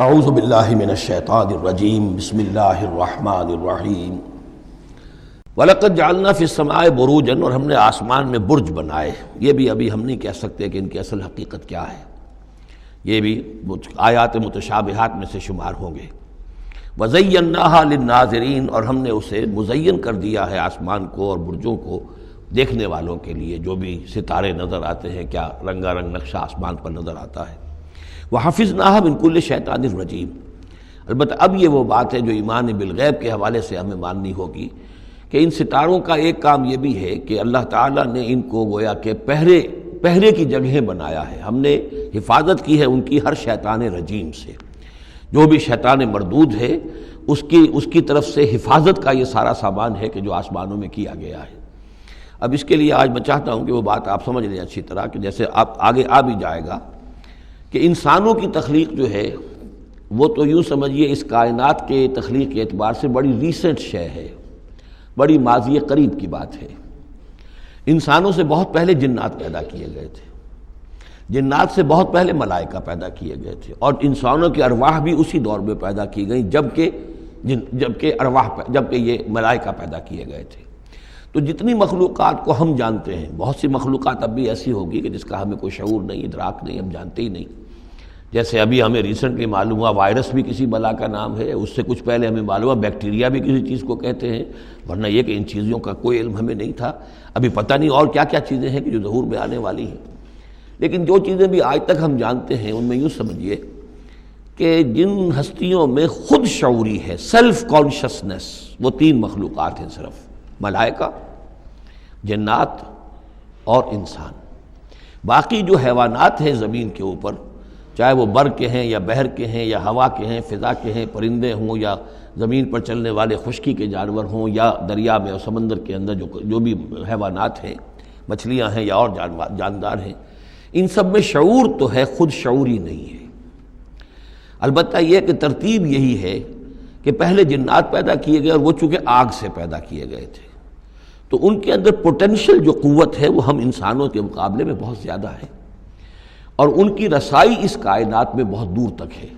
اعوذ باللہ من الشیطان الرجیم بسم اللہ الرحمن الرحیم وَلَقَدْ جَعَلْنَا فِي السَّمَاءِ بُرُوجًا، اور ہم نے آسمان میں برج بنائے۔ یہ بھی ابھی ہم نہیں کہہ سکتے کہ ان کی اصل حقیقت کیا ہے، یہ بھی آیات متشابہات میں سے شمار ہوں گے۔ وَزَيَّنَّاهَا لِلنَّاظِرِينَ، اور ہم نے اسے مزین کر دیا ہے آسمان کو اور برجوں کو دیکھنے والوں کے لیے، جو بھی ستارے نظر آتے ہیں، کیا رنگا رنگ نقشہ آسمان پر نظر آتا ہے۔ وَحَفِظْنَاهَا مِنْ كُلِّ شَيْطَانٍ رَجِيمٍ، البتہ اب یہ وہ بات ہے جو ایمان بالغیب کے حوالے سے ہمیں ماننی ہوگی کہ ان ستاروں کا ایک کام یہ بھی ہے کہ اللہ تعالیٰ نے ان کو گویا کہ پہرے کی جگہیں بنایا ہے، ہم نے حفاظت کی ہے ان کی ہر شیطان رجیم سے، جو بھی شیطان مردود ہے اس کی طرف سے حفاظت کا یہ سارا سامان ہے کہ جو آسمانوں میں کیا گیا ہے۔ اب اس کے لیے آج میں چاہتا ہوں کہ وہ بات آپ سمجھ لیں اچھی طرح، کہ جیسے آپ آگے آ بھی جائے گا کہ انسانوں کی تخلیق جو ہے وہ تو یوں سمجھیے اس کائنات کے تخلیق کے اعتبار سے بڑی ریسنٹ شے ہے، بڑی ماضی قریب کی بات ہے۔ انسانوں سے بہت پہلے جنات پیدا کیے گئے تھے، جنات سے بہت پہلے ملائکہ پیدا کیے گئے تھے، اور انسانوں کی ارواح بھی اسی دور میں پیدا کی گئیں جبکہ یہ ملائکہ پیدا کیے گئے تھے۔ تو جتنی مخلوقات کو ہم جانتے ہیں، بہت سی مخلوقات اب بھی ایسی ہوگی کہ جس کا ہمیں کوئی شعور نہیں، ادراک نہیں، ہم جانتے ہی نہیں۔ جیسے ابھی ہمیں ریسنٹلی معلوم ہوا وائرس بھی کسی بلا کا نام ہے، اس سے کچھ پہلے ہمیں معلوم ہوا بیکٹیریا بھی کسی چیز کو کہتے ہیں، ورنہ یہ کہ ان چیزوں کا کوئی علم ہمیں نہیں تھا۔ ابھی پتہ نہیں اور کیا کیا چیزیں ہیں کہ جو ظہور میں آنے والی ہیں، لیکن جو چیزیں بھی آج تک ہم جانتے ہیں ان میں یوں سمجھیے کہ جن ہستیوں میں خود شعوری ہے، سیلف کانشسنس، وہ تین مخلوقات ہیں صرف، ملائکہ، جنات اور انسان۔ باقی جو حیوانات ہیں زمین کے اوپر، چاہے وہ بر کے ہیں یا بحر کے ہیں یا ہوا کے ہیں، فضا کے ہیں، پرندے ہوں یا زمین پر چلنے والے خشکی کے جانور ہوں یا دریا میں اور سمندر کے اندر جو بھی حیوانات ہیں، مچھلیاں ہیں یا اور جاندار ہیں، ان سب میں شعور تو ہے، خود شعوری نہیں ہے۔ البتہ یہ کہ ترتیب یہی ہے کہ پہلے جنات پیدا کیے گئے، اور وہ چونکہ آگ سے پیدا کیے گئے تھے، تو ان کے اندر پوٹینشل جو قوت ہے وہ ہم انسانوں کے مقابلے میں بہت زیادہ ہے، اور ان کی رسائی اس کائنات میں بہت دور تک ہے۔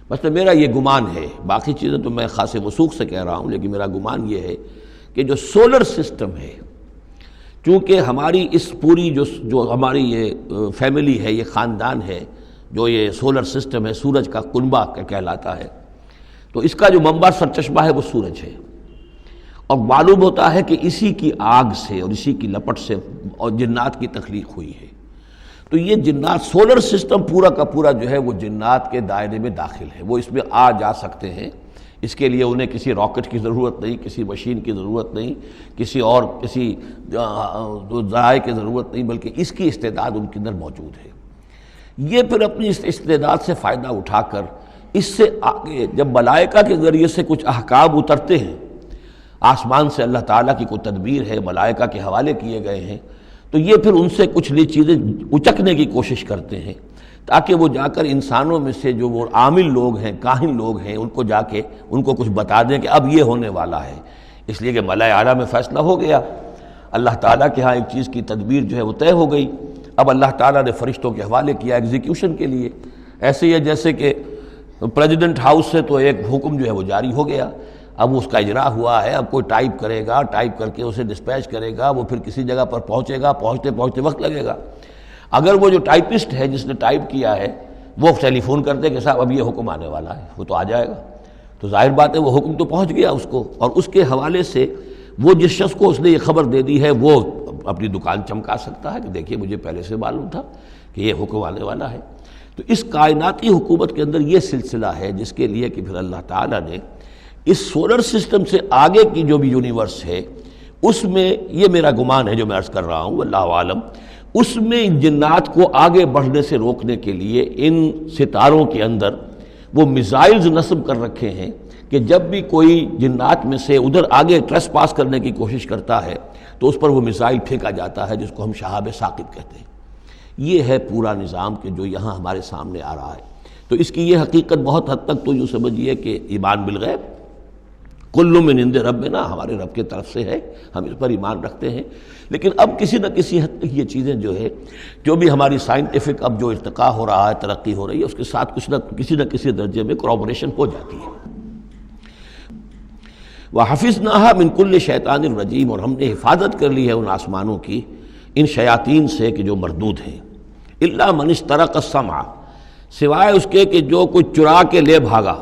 مثلا میرا یہ گمان ہے، باقی چیزیں تو میں خاص وثوق سے کہہ رہا ہوں، لیکن میرا گمان یہ ہے کہ جو سولر سسٹم ہے، چونکہ ہماری اس پوری جو ہماری یہ فیملی ہے، یہ خاندان ہے، جو یہ سولر سسٹم ہے، سورج کا کنبہ کہلاتا ہے، تو اس کا جو منبع سرچشمہ ہے وہ سورج ہے، اور معلوم ہوتا ہے کہ اسی کی آگ سے اور اسی کی لپٹ سے اور جنات کی تخلیق ہوئی ہے۔ تو یہ جنات، سولر سسٹم پورا کا پورا جو ہے وہ جنات کے دائرے میں داخل ہے، وہ اس میں آ جا سکتے ہیں، اس کے لیے انہیں کسی راکٹ کی ضرورت نہیں، کسی مشین کی ضرورت نہیں، کسی ذرائع کی ضرورت نہیں، بلکہ اس کی استعداد ان کے اندر موجود ہے۔ یہ پھر اپنی اس استعداد سے فائدہ اٹھا کر اس سے آگے جب ملائکہ کے ذریعے سے کچھ احکام اترتے ہیں، آسمان سے اللہ تعالیٰ کی کوئی تدبیر ہے، ملائکہ کے حوالے کیے گئے ہیں، تو یہ پھر ان سے کچھ نئی چیزیں اچکنے کی کوشش کرتے ہیں، تاکہ وہ جا کر انسانوں میں سے جو وہ عامل لوگ ہیں، کاہن لوگ ہیں، ان کو جا کے ان کو کچھ بتا دیں کہ اب یہ ہونے والا ہے، اس لیے کہ ملائے اعلیٰ میں فیصلہ ہو گیا، اللہ تعالیٰ کے ہاں ایک چیز کی تدبیر جو ہے وہ طے ہو گئی، اب اللہ تعالیٰ نے فرشتوں کے حوالے کیا ایگزیکیوشن کے لیے۔ ایسے ہی ہے جیسے کہ پریزیڈنٹ ہاؤس سے تو ایک حکم جو ہے وہ جاری ہو گیا، اب اس کا اجرا ہوا ہے، اب کوئی ٹائپ کرے گا، ٹائپ کر کے اسے ڈسپیچ کرے گا، وہ پھر کسی جگہ پر پہنچے گا، پہنچتے وقت لگے گا۔ اگر وہ جو ٹائپسٹ ہے جس نے ٹائپ کیا ہے وہ ٹیلی فون کرتے کہ صاحب اب یہ حکم آنے والا ہے، وہ تو آ جائے گا، تو ظاہر بات ہے وہ حکم تو پہنچ گیا اس کو، اور اس کے حوالے سے وہ جس شخص کو اس نے یہ خبر دے دی ہے وہ اپنی دکان چمکا سکتا ہے کہ دیکھیے مجھے پہلے سے معلوم تھا کہ یہ حکم آنے والا ہے۔ تو اس کائناتی حکومت کے اندر یہ سلسلہ ہے جس کے لیے کہ پھر اللہ تعالیٰ نے اس سولر سسٹم سے آگے کی جو بھی یونیورس ہے، اس میں یہ میرا گمان ہے جو میں عرض کر رہا ہوں، اللہ عالم، اس میں جنات کو آگے بڑھنے سے روکنے کے لیے ان ستاروں کے اندر وہ میزائلز نصب کر رکھے ہیں کہ جب بھی کوئی جنات میں سے ادھر آگے ٹریس پاس کرنے کی کوشش کرتا ہے تو اس پر وہ میزائل پھینکا جاتا ہے، جس کو ہم شہاب ثاقب کہتے ہیں۔ یہ ہے پورا نظام کہ جو یہاں ہمارے سامنے آ رہا ہے۔ تو اس کی یہ حقیقت بہت حد تک تو یوں سمجھیے کہ ایمان بالغیب، کل من عند ربنا، ہمارے رب کی طرف سے ہے، ہم اس پر ایمان رکھتے ہیں۔ لیکن اب کسی نہ کسی حد تک یہ چیزیں جو ہے، جو بھی ہماری سائنٹیفک اب جو ارتقاء ہو رہا ہے، ترقی ہو رہی ہے، اس کے ساتھ کسی نہ کسی درجے میں کورابوریشن ہو جاتی ہے۔ وَحَفِظْنَاهَا مِنْ كُلِّ شَيْطَانٍ رَجِيمٍ، اور ہم نے حفاظت کر لی ہے ان آسمانوں کی ان شیاطین سے کہ جو مردود ہیں۔ إِلَّا مَنِ اسْتَرَقَ السَّمْعَ، سوائے اس کے کہ جو کوئی چرا کے لے بھاگا،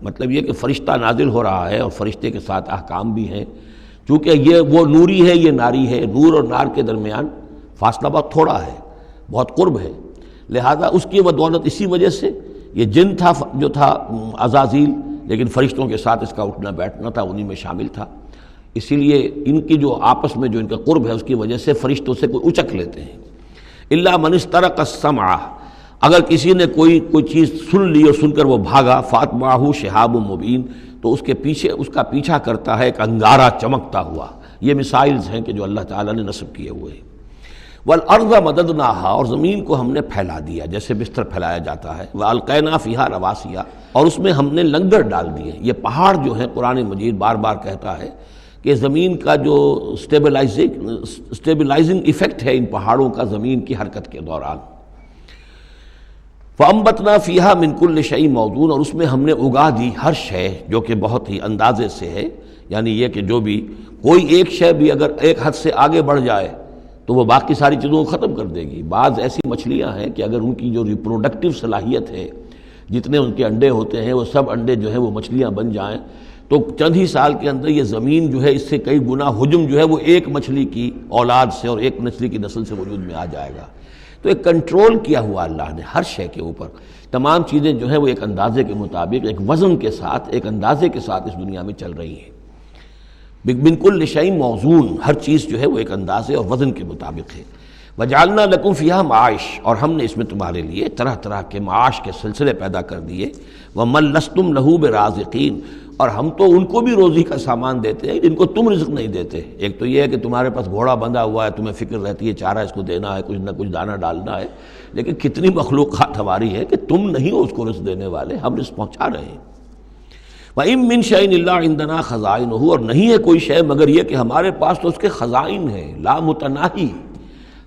مطلب یہ کہ فرشتہ نازل ہو رہا ہے اور فرشتے کے ساتھ احکام بھی ہیں، چونکہ یہ وہ نوری ہے، یہ ناری ہے، نور اور نار کے درمیان فاصلہ بہت تھوڑا ہے، بہت قرب ہے، لہذا اس کی بدولت اسی وجہ سے یہ جن تھا جو تھا عزازیل، لیکن فرشتوں کے ساتھ اس کا اٹھنا بیٹھنا تھا، انہی میں شامل تھا، اسی لیے ان کی جو آپس میں جو ان کا قرب ہے اس کی وجہ سے فرشتوں سے کوئی اچک لیتے ہیں۔ الا من استرق السمع، اگر کسی نے کوئی چیز سن لی اور سن کر وہ بھاگا، فاتبعہ شہاب مبین، تو اس کے پیچھے اس کا پیچھا کرتا ہے ایک انگارہ چمکتا ہوا۔ یہ مثائلز ہیں کہ جو اللہ تعالیٰ نے نصب کیے ہوئے ہیں۔ والارض مددناہا، اور زمین کو ہم نے پھیلا دیا جیسے بستر پھیلایا جاتا ہے، والقینا فیہا رواسیہ، اور اس میں ہم نے لنگر ڈال دیے۔ یہ پہاڑ جو ہیں قرآن مجید بار بار کہتا ہے کہ زمین کا جو سٹیبلائزنگ ایفیکٹ ہے ان پہاڑوں کا زمین کی حرکت کے دوران۔ فَأَنبَتْنَا فِيهَا مِنْ كُلِّ شَيْءٍ مَوْزُونٍ، اور اس میں ہم نے اگا دی ہر شے جو کہ بہت ہی اندازے سے ہے، یعنی یہ کہ جو بھی کوئی ایک شے بھی اگر ایک حد سے آگے بڑھ جائے تو وہ باقی ساری چیزوں کو ختم کر دے گی۔ بعض ایسی مچھلیاں ہیں کہ اگر ان کی جو ریپروڈکٹیو صلاحیت ہے، جتنے ان کے انڈے ہوتے ہیں وہ سب انڈے جو ہیں وہ مچھلیاں بن جائیں تو چند ہی سال کے اندر یہ زمین جو ہے اس سے کئی گنا حجم جو ہے وہ ایک مچھلی کی اولاد سے اور ایک مچھلی کی نسل سے وجود میں آ جائے گا۔ تو ایک کنٹرول کیا ہوا اللہ نے ہر شے کے اوپر، تمام چیزیں جو ہیں وہ ایک اندازے کے مطابق، ایک وزن کے ساتھ، ایک اندازے کے ساتھ اس دنیا میں چل رہی ہیں۔ من کل شیء موزون، ہر چیز جو ہے وہ ایک اندازے اور وزن کے مطابق ہے۔ وجعلنا لکم فیہا معاش، اور ہم نے اس میں تمہارے لیے طرح طرح کے معاش کے سلسلے پیدا کر دیے۔ ومن لستم لہ برازقین، اور ہم تو ان کو بھی روزی کا سامان دیتے ہیں جن کو تم رزق نہیں دیتے۔ ایک تو یہ ہے کہ تمہارے پاس گھوڑا بندھا ہوا ہے، تمہیں فکر رہتی ہے چارہ اس کو دینا ہے، کچھ نہ کچھ دانہ ڈالنا ہے، لیکن کتنی مخلوقات ہماری ہے کہ تم نہیں ہو اس کو رزق دینے والے، ہم رزق پہنچا رہے ہیں۔ وَإِن مِّن شَيْءٍ إِلَّا عِندَنَا خَزَائِنُهُ، اور نہیں ہے کوئی شے مگر یہ کہ ہمارے پاس تو اس کے خزائن ہیں، لا متناہی،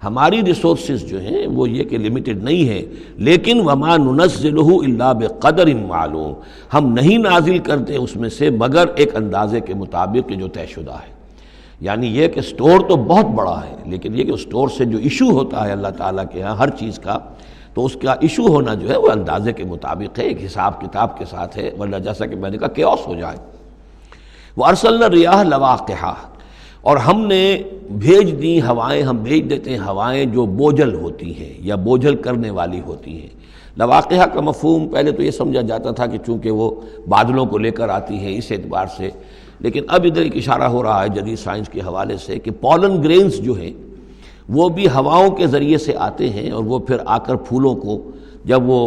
ہماری ریسورسز جو ہیں وہ یہ کہ لمیٹڈ نہیں ہے، لیکن وَمَا نُنَزِّلُهُ إِلَّا بِقَدَرٍ معلوم، ہم نہیں نازل کرتے اس میں سے مگر ایک اندازے کے مطابق کہ جو طے شدہ ہے۔ یعنی یہ کہ سٹور تو بہت بڑا ہے، لیکن یہ کہ سٹور سے جو ایشو ہوتا ہے اللہ تعالیٰ کے ہاں ہر چیز کا، تو اس کا ایشو ہونا جو ہے وہ اندازے کے مطابق ہے، ایک حساب کتاب کے ساتھ ہے، ورنہ جیسا کہ میں نے کہا کیوس ہو جائے۔ وَأَرْسَلْنَا الرِّيَاحَ لَوَاقِحَ، اور ہم نے بھیج دی ہوائیں، ہم بھیج دیتے ہیں ہوائیں جو بوجھل ہوتی ہیں یا بوجھل کرنے والی ہوتی ہیں۔ لواقعہ کا مفہوم پہلے تو یہ سمجھا جاتا تھا کہ چونکہ وہ بادلوں کو لے کر آتی ہے اس اعتبار سے، لیکن اب ادھر ایک اشارہ ہو رہا ہے جدید سائنس کے حوالے سے کہ پولن گرینز جو ہیں وہ بھی ہواؤں کے ذریعے سے آتے ہیں، اور وہ پھر آ کر پھولوں کو جب وہ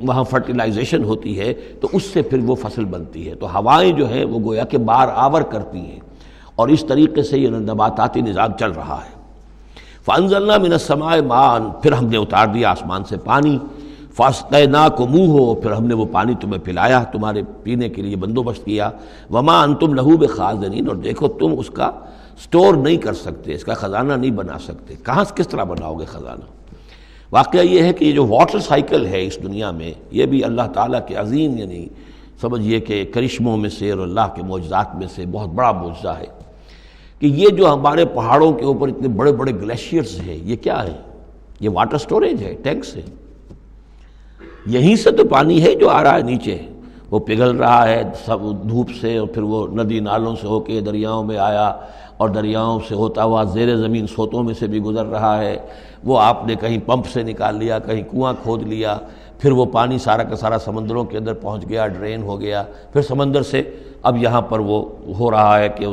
وہاں فرٹیلائزیشن ہوتی ہے تو اس سے پھر وہ فصل بنتی ہے۔ تو ہوائیں جو ہیں وہ گویا کہ بار آور کرتی ہیں، اور اس طریقے سے یہ نباتاتی نظام چل رہا ہے۔ فَأَنزَلْنَا مِنَ السَّمَاءِ مَاءً، پھر ہم نے اتار دیا آسمان سے پانی، فَاسْقَيْنَاكُمُوهُ، پھر ہم نے وہ پانی تمہیں پلایا، تمہارے پینے کے لیے بندوبست کیا۔ وَمَا أَنْتُمْ لَهُ بِخَازِنِينَ، اور دیکھو تم اس کا سٹور نہیں کر سکتے، اس کا خزانہ نہیں بنا سکتے۔ کہاں کس طرح بناؤ گے خزانہ؟ واقعہ یہ ہے کہ یہ جو واٹر سائیکل ہے اس دنیا میں، یہ بھی اللہ تعالیٰ کے عظیم، یعنی سمجھیے کہ کرشموں میں سے اور اللہ کے معجزات میں سے بہت بڑا معجزہ ہے کہ یہ جو ہمارے پہاڑوں کے اوپر اتنے بڑے بڑے گلیشیئرز ہیں، یہ کیا ہے؟ یہ واٹر سٹوریج ہے، ٹینکس ہے۔ یہیں سے تو پانی ہے جو آ رہا ہے نیچے، وہ پگھل رہا ہے سب دھوپ سے، اور پھر وہ ندی نالوں سے ہو کے دریاؤں میں آیا، اور دریاؤں سے ہوتا ہوا زیر زمین سوتوں میں سے بھی گزر رہا ہے۔ وہ آپ نے کہیں پمپ سے نکال لیا، کہیں کنواں کھود لیا، پھر وہ پانی سارا کا سارا سمندروں کے اندر پہنچ گیا، ڈرین ہو گیا، پھر سمندر سے اب یہاں پر وہ ہو رہا ہے کہ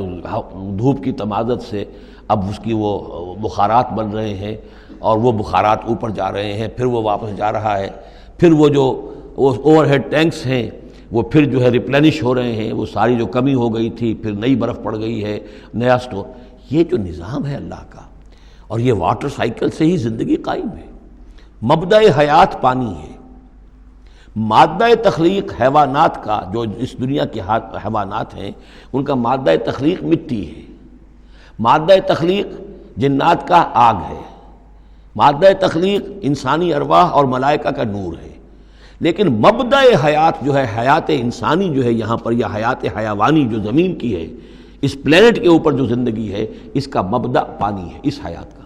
دھوپ کی تمازت سے اب اس کی وہ بخارات بن رہے ہیں، اور وہ بخارات اوپر جا رہے ہیں، پھر وہ واپس جا رہا ہے، پھر وہ جو اوور ہیڈ ٹینکس ہیں وہ پھر جو ہے ریپلینش ہو رہے ہیں، وہ ساری جو کمی ہو گئی تھی پھر نئی برف پڑ گئی ہے، نیا سٹور۔ یہ جو نظام ہے اللہ کا، اور یہ واٹر سائیکل سے ہی زندگی قائم ہے۔ مبدأ حیات پانی ہے، مادہ تخلیق حیوانات کا، جو اس دنیا کے حیوانات ہیں ان کا مادہ تخلیق مٹی ہے، مادہ تخلیق جنات کا آگ ہے، مادہ تخلیق انسانی ارواح اور ملائکہ کا نور ہے، لیکن مبدأ حیات جو ہے، حیات انسانی جو ہے یہاں پر، یا حیات حیوانی جو زمین کی ہے، اس پلینٹ کے اوپر جو زندگی ہے، اس کا مبدأ پانی ہے، اس حیات کا۔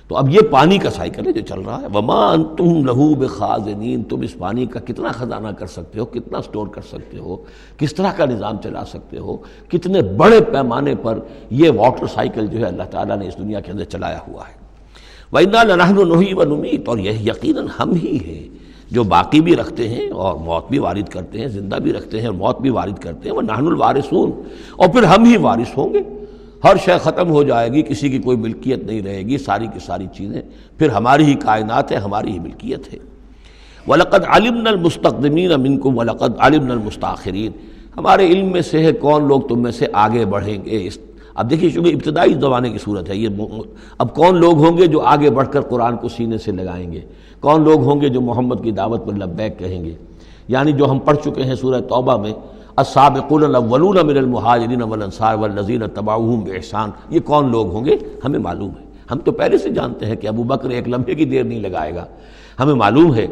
تو اب یہ پانی کا سائیکل ہے جو چل رہا ہے۔ وما انتم لہو بخازنین، تم اس پانی کا کتنا خزانہ کر سکتے ہو، کتنا سٹور کر سکتے ہو، کس طرح کا نظام چلا سکتے ہو، کتنے بڑے پیمانے پر یہ واٹر سائیکل جو ہے اللہ تعالیٰ نے اس دنیا کے اندر چلایا ہوا ہے۔ وَإِنَّا لَنَحْنُ نُحْيِي وَنُمِيتُ، اور یہ یقیناً ہم ہی ہیں جو باقی بھی رکھتے ہیں اور موت بھی وارد کرتے ہیں، زندہ بھی رکھتے ہیں اور موت بھی وارد کرتے ہیں۔ وَنَحْنُ الْوَارِثُونَ، اور پھر ہم ہی وارث ہوں گے، ہر شے ختم ہو جائے گی، کسی کی کوئی ملکیت نہیں رہے گی، ساری کی ساری چیزیں پھر ہماری ہی کائنات ہے، ہماری ہی ملکیت ہے۔ وَلَقَدْ عَلِمْنَا الْمُسْتَقْدِمِينَ مِنْكُمْ وَلَقَدْ عَلِمْنَا الْمُسْتَأْخِرِينَ، ہمارے علم میں سے ہے کون لوگ تم میں سے آگے بڑھیں گے۔ اب دیکھیے چونکہ ابتدائی زمانے کی صورت ہے یہ، اب کون لوگ ہوں گے جو آگے بڑھ کر قرآن کو سینے سے لگائیں گے، کون لوگ ہوں گے جو محمد کی دعوت پر لبیک کہیں گے، یعنی جو ہم پڑھ چکے ہیں سورہ توبہ میں، السابقون الاولون من المہاجرین والانصار والذین اتبعوہم بإحسان، یہ کون لوگ ہوں گے ہمیں معلوم ہے، ہم تو پہلے سے جانتے ہیں کہ ابو بکر ایک لمحے کی دیر نہیں لگائے گا، ہمیں معلوم ہے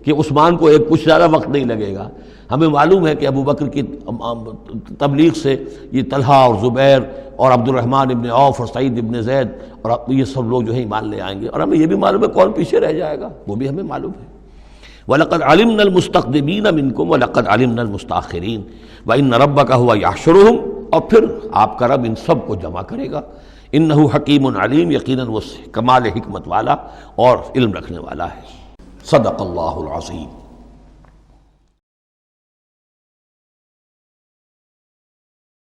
کہ عثمان کو ایک کچھ زیادہ وقت نہیں لگے گا، ہمیں معلوم ہے کہ ابو بکر کی تبلیغ سے یہ طلحہ اور زبیر اور عبد الرحمن ابن عوف اور سعید ابن زید اور یہ سب لوگ جو ہے ایمان لے آئیں گے، اور ہمیں یہ بھی معلوم ہے کون پیچھے رہ جائے گا، وہ بھی ہمیں معلوم ہے۔ وَلَقَدْ عَلِمْنَا الْمُسْتَقْدِمِينَ مِنْكُمْ وَلَقَدْ عَلِمْنَا الْمُسْتَأْخِرِينَ وَإِنَّ رَبَّكَ هُوَ يَحْشُرُهُمْ، اور پھر آپ کا رب ان سب کو جمع کرے گا۔ إِنَّهُ حَكِيمٌ عَلِيمٌ، یقیناً وہ کمال حکمت والا اور علم رکھنے والا ہے۔ صدق اللہ العظیم۔